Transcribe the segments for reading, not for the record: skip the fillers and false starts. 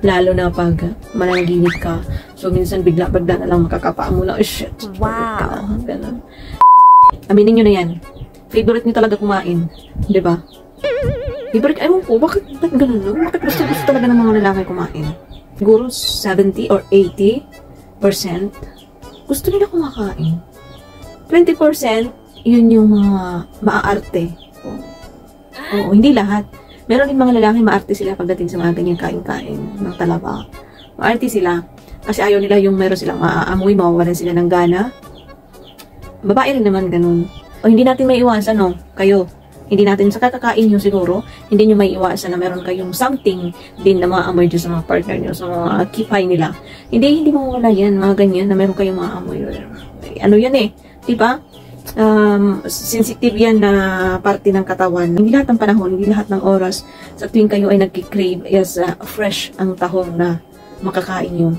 Lalo na pag mananaginip ka. So, minsan bigla-bigla na lang makakapaan mo na, oh shit. Wow. Ganun. Aminin nyo na yan. Favorite nyo talaga kumain. Diba? Favorite, ewan ko, bakit ganun, no? Bakit gusto talaga ng mga lalaki kumain? Siguro 70 or 80% gusto nila kumakain. 20% yun yung mga maaarte. Oo, hindi lahat. Meron din mga lalaki maarte sila pagdating sa mga ganyang kain-kain ng talaba. Maarte sila kasi ayaw nila yung meron silang maaamoy, mawawalan sila ng gana. Babae rin naman ganun. O hindi natin may iwasan, no? Kayo. Hindi natin sa kakakain nyo siguro, hindi nyo may iwasan na meron kayong something din na maamoy dyan sa mga partner nyo, sa mga kipay nila. Hindi mawala yan, mga ganyan, na meron kayong maamoy. Ano yan eh, diba? Sensitive yan na parte ng katawan. Hindi lahat ng panahon, hindi lahat ng oras, sa tuwing kayo ay nagkikrave, is fresh ang tahong na makakain nyo.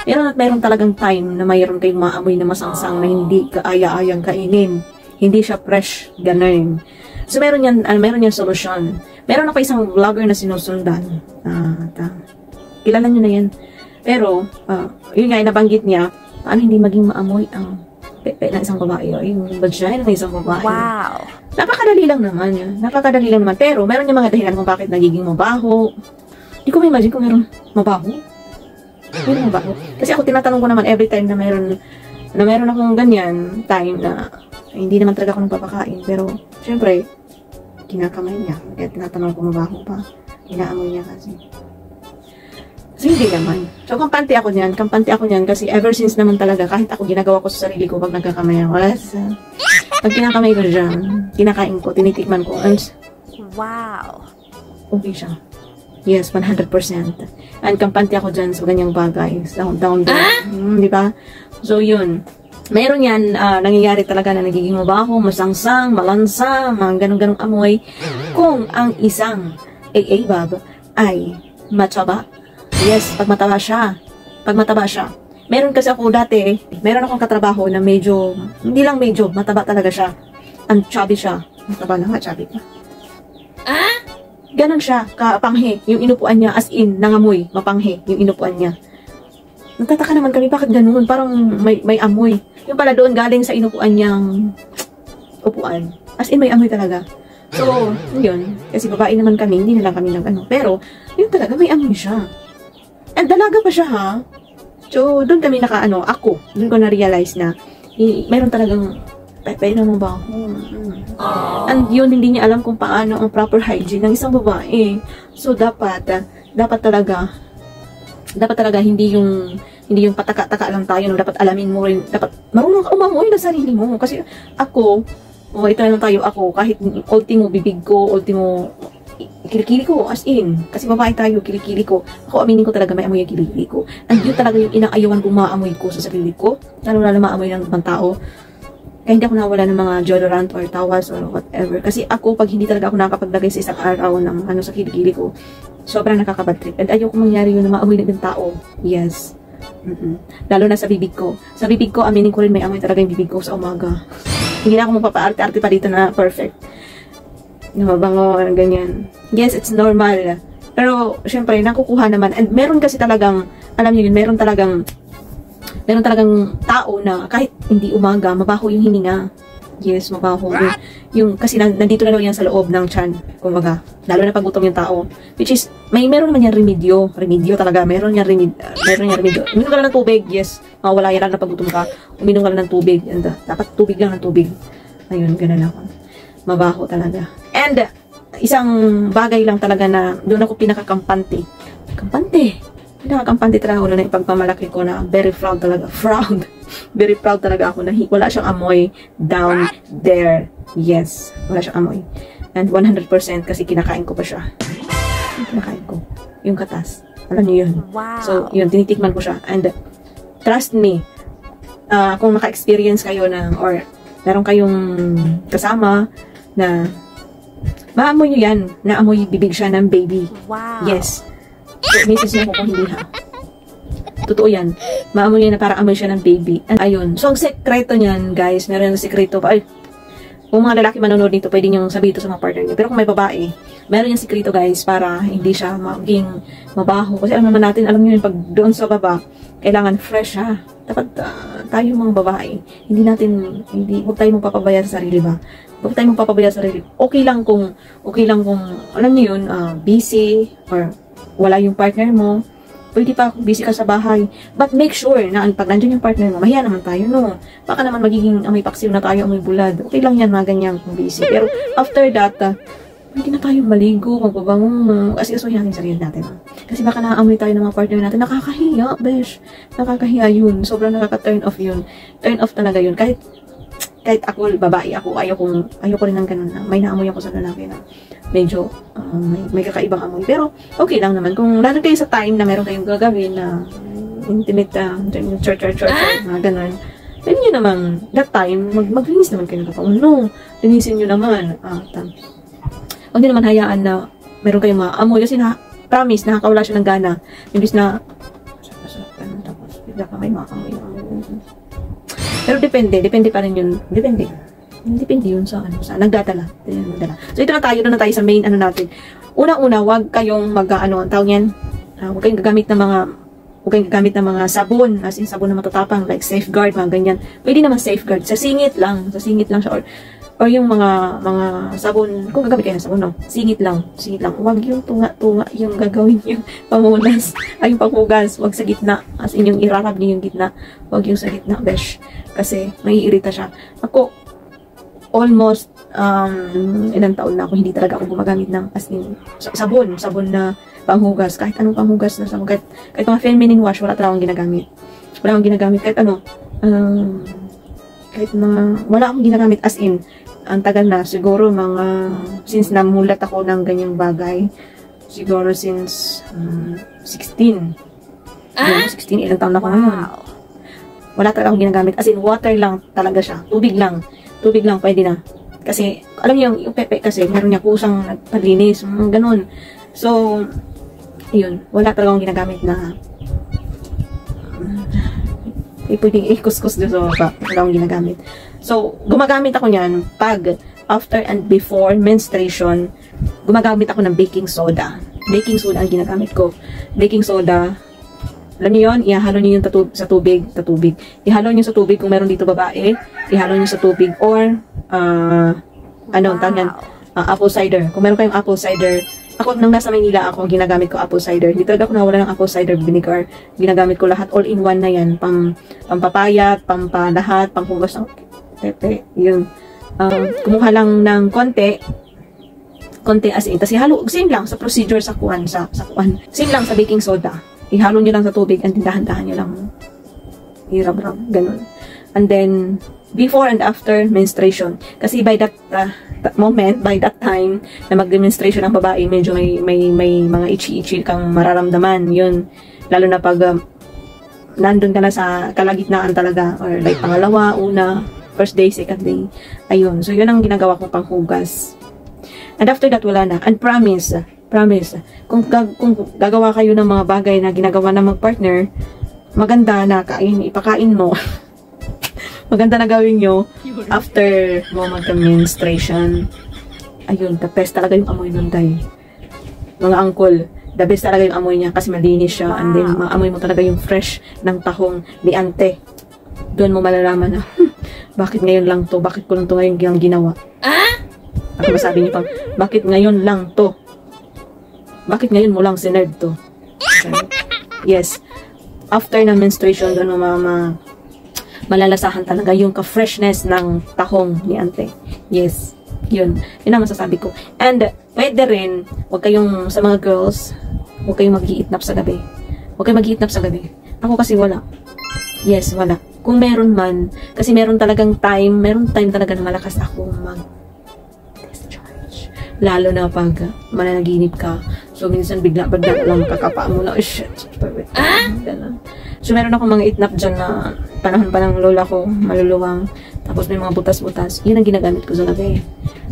Meron talagang time na mayroon kayong maamoy na masangsang na hindi kaaya-ayang kainin. Hindi siya fresh, ganun. So, meron yan solusyon. Meron ako isang vlogger na sinusundan. Kilala nyo na yan. Pero, yun nga, nabanggit niya, paano hindi maging maamoy ang pepe ng isang babae o yung vagina ng isang babae. Wow! Napakadali lang naman yan. Napakadali lang naman. Pero, meron yung mga dahilan kung bakit nagiging mabaho. Hindi ko ma-imagine kung meron mabaho. Meron mabaho. Kasi ako tinatanong ko naman every time na meron akong ganyan time na hindi naman talaga ako nagpapakain. Pero, syempre, kinakamay niya. Kaya tinatanong ko mabaho pa. Inaamoy niya kasi. Kasi hindi naman. So, kampante ako niyan kasi ever since naman talaga, kahit ako ginagawa ko sa sarili ko pag nagkakamay ako. Pag kinakamay ko dyan, kinakain ko, tinitikman ko. And, wow! Okay siya. Yes, 100%. And kampante ako dyan sa ganyang bagay. Down there. Di ba? So, yun. Meron yan, nangyayari talaga na nagiging mabaho, masangsang, malansa, mga ganong-ganong amoy. Kung ang isang AA-bab ay mataba. Yes, pag mataba siya. Meron kasi ako dati, meron akong katrabaho na medyo, hindi lang medyo, mataba talaga siya. Ang chubby siya. Mataba na nga, chubby pa. Ganon siya, kapanghe. Yung inupuan niya, as in, nangamoy, mapanghe, yung inupuan niya. Nagtataka naman kami, bakit ganun? Parang may amoy. Yung pala doon galing sa inupuan niyang upuan. As in, may amoy talaga. So, yun. Kasi babae naman kami, hindi na lang kami ng ano. Pero, yun talaga, may amoy siya. And dalaga pa siya, ha? So, doon kami doon ko na-realize na, mayroon talagang pepe na mabaho. And yun, hindi niya alam kung paano ang proper hygiene ng isang babae. So, dapat talaga hindi yung pataka-taka lang tayo, no? Dapat alamin mo rin, dapat marunong ka umamoy na sarili mo. Kasi ako, ito na lang tayo, kahit ultimo bibig ko, ultimo kilikili ko, as in. Kasi babae tayo, kilikili ko. Ako, aminin ko talaga may amoy yung kilikili ko. And yun talaga yung inaayawan kong maamoy ko sa sarili ko. Lalo na maamoy ng ibang tao. Kaya hindi ako nawala ng mga deodorant or towels or whatever. Kasi ako, pag hindi talaga ako nakapaglagay sa isang araw ng sa kilikili ko, sobrang nakakabad trip. And ayoko mangyari yun na maamoy ng ibang tao. Yes. Lalo na sa bibig ko. Sa bibig ko, aminin ko rin may amoy talaga yung bibig ko sa umaga. Hindi na ako mapapaarte-arte pa dito na perfect. Mabango, ganyan. Yes, it's normal. Pero, syempre, nakukuha naman. And meron kasi talagang, alam niyo yun, meron talagang tao na kahit hindi umaga, mabaho yung hininga. Yes, mabaho. Kasi nandito na lang yan sa loob ng tiyan. Kumbaga, lalo na pag gutom yung tao. Which is, meron naman yan remedyo. Remedyo talaga. Meron yan remedyo. Uminom ka lang ng tubig. Yes, mawala yan lang na pag gutom ka. Uminom ka lang ng tubig. And, dapat tubig lang ng tubig. Ayun, ganun ako. Mabaho talaga. And, isang bagay lang talaga na doon ako pinakakampante. Pinakakampante talaga ako na ipagpamalaki ko na very proud talaga. Very proud talaga ako na wala siyang amoy down there. Yes, wala siyang amoy. And 100% kasi kinakain ko pa siya. Kinakain ko. Yung katas. Alam niyo yun. Wow. So, yun, tinitikman ko siya. And, trust me, kung naka-experience kayo or meron kayong kasama na maamoy nyo yan, naamoy bibig siya ng baby. Wow. Yes. So, misis niya ko kung hindi, ha. Totoo yan. Maamoy niya na parang amoy siya ng baby. And ayun. So, ang sekreto niyan, guys, meron yung sekreto pa. Ay, kung mga lalaki manonood nito, pwede niyong sabihin ito sa mga partner niyo. Pero kung may babae, meron yung sikreto guys para hindi siya maging mabaho. Kasi alam naman natin, alam niyo yun, pag doon sa baba, kailangan fresh ha. Dapat tayo mga babae, huwag tayo magpapabaya sa sarili ba? Huwag tayo magpapabaya sa sarili. Okay lang kung, alam niyo yun, busy, or wala yung partner mo, pwede pa busy ka sa bahay. But make sure na pag nandun yung partner mo, mahiya naman tayo, no? Baka naman magiging amoy paksiw na tayo, amoy bulad. Okay lang yan, mga ganyan kung busy. Pero after that, pwede na tayong maligo, magbabango, asikasuhin natin sarili natin. Kasi baka naaamoy tayo ng mga partner natin. Nakakahiya, besh. Nakakahiya yun. Sobrang nakaka-turn off yun. Turn off talaga yun. Kahit ako, babae ako, ayoko rin ng ganun na. May naamoy ako sa lalaki na medyo may kakaibang amoy. Pero okay lang naman. Kung lalo kayo sa time na meron kayong gagawin na intimate, church, mga ganun. Pwede nyo naman, that time, maglinis naman kayo ng kapamuno. Linisin nyo naman. Huwag nyo naman hayaan na meron kayong maamoy. Kasi promise, nakakawala siya ng gana. Imbis na, tapos, bigla ka may maamoy. Pero depende pa rin yun. Depende yun sa nagdadala. So ito na tayo sa main natin. Una-una, wag kayong tawag yan, wag kayong gagamit ng mga sabon, as in sabon na matatapang, like Safeguard, mga ganyan. Pwede naman Safeguard, sa singit lang siya, or yung mga sabon, kung gagamit kayo ng sabon, no? Singit lang. Wag yung tunga-tunga yung gagawin yung pamunas, yung panghugas, wag sa gitna, as in yung irarab niyo yung gitna, wag yung sa gitna, besh. Kasi maiirita siya. Ako, almost, ilang taon na ako, hindi talaga ako gumagamit ng, as in, sabon na panghugas. Kahit anong panghugas na sabon, kahit mga feminine wash, wala talaga akong ginagamit. Wala akong ginagamit, as in, ang tagal na, siguro since namulat ako ng ganyang bagay, siguro since 16. 16, ilang taon na ako ngayon. Wala talaga akong ginagamit. As in, water lang talaga siya. Tubig lang, pwede na. Kasi, alam niyo, yung pepe kasi, meron niya kusang paglinis, ganun. So, yun, wala talaga akong ginagamit na pwedeng ikuskus doon sa baba. Wala akong ginagamit. So, gumagamit ako niyan pag after and before menstruation, gumagamit ako ng baking soda. Baking soda ang ginagamit ko. Baking soda, alam niyo yun, ihalo niyo yung sa tubig. Ihalo niyo sa tubig kung meron dito babae. Ihalo niyo sa tubig or, apple cider. Kung meron kayong apple cider, ako, nang nasa Maynila ako, ginagamit ko apple cider. Hindi talaga ako nawala ng apple cider vinegar. Ginagamit ko lahat, all in one na yan. Pampapayat, pampalahat, panghugas ng pepe. Yun. Kumuha lang ng konti as in. Kasi halo, same lang sa procedure sa kuwan. Same lang sa baking soda. Ihalo nyo lang sa tubig and dahan-dahan nyo lang. Hirap-rap, ganun. And then, before and after menstruation. Kasi by that time, na mag-menstruation ang babae, medyo may mga itchy kang mararamdaman. Yun. Lalo na pag nandun ka na sa kalagitnaan talaga. Or like pangalawa, una, first day, second day. Ayun. So, yun ang ginagawa kong panghugas. And after that, wala na. And promise, kung gagawa kayo ng mga bagay na ginagawa ng mag-partner, maganda na ipakain mo. Maganda na gawin nyo after mo mag-menstruation. Ayun, the best talaga yung amoy nun, day. Mga uncle, the best talaga yung amoy niya kasi malinis siya. And then, maamoy mo talaga yung fresh ng tahong ni ante. Doon mo malalaman na, bakit ngayon lang to? Bakit ko lang to ngayon ginawa? Ako masabi niyo pang, bakit ngayon lang to? Bakit ngayon mo lang sinerd to? Okay. Yes. After ng menstruation, doon mo malalasahan talaga yung ka-freshness ng tahong ni ante. Yes. Yun ang masasabi ko. And, pwede rin, huwag kayong, sa mga girls, huwag kayong mag-iitnap sa gabi. Huwag kayong mag-iitnap sa gabi. Ako kasi wala. Yes, wala. Kung meron man, kasi meron time talaga na malakas ako mag-discharge. Lalo na pag mananaginip ka. So, minsan bigla lang kakapa mo na, oh shit, perfect. So, meron ako mga itnap dyan na panahon pa ng lola ko, maluluwang. Tapos may mga butas-butas. Yun ang ginagamit ko sa gabi.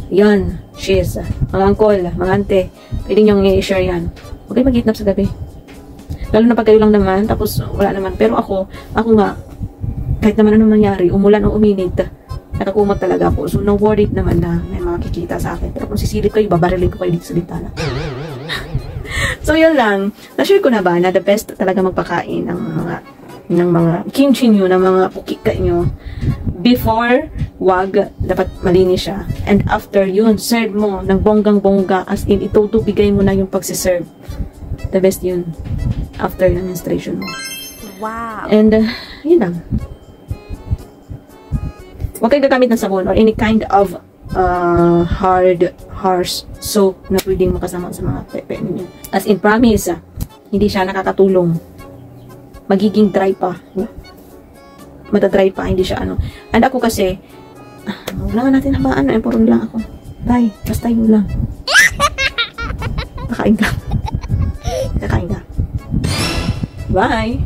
Yan, shiz. Mga uncle, mga ante, pwede nyo i-share yan. Huwag kayo mag-itnap sa gabi. Lalo na pag kayo lang naman, tapos wala naman. Pero ako nga, kahit naman anong nangyari, umulan o uminit, Nakakumot talaga ako. So, no worried naman na may makikita sa akin. Pero kung sisilip kayo, babarilin ko kayo dito sa bintana. So, yun lang. Na-share ko na ba na the best talaga magpakain ng mga kimchi nyo, ng mga pukika nyo. Before, wag, dapat malinis siya. And after yun, serve mo ng bonggang-bongga. As in, itutubigay mo na yung pagsiserve. The best yun. After ng menstruation mo. Wow. And, yun lang. Huwag kayo gagamit ng sabon or any kind of harsh soap na pwedeng makasama sa mga pepe ninyo. As in, promise, hindi siya nakakatulong. Magiging dry pa. Madadry pa, hindi siya ano. And ako kasi, wala nga natin habaan, puro lang ako. Bye, basta yun lang. Kakain ka. Kakain ka. Bye!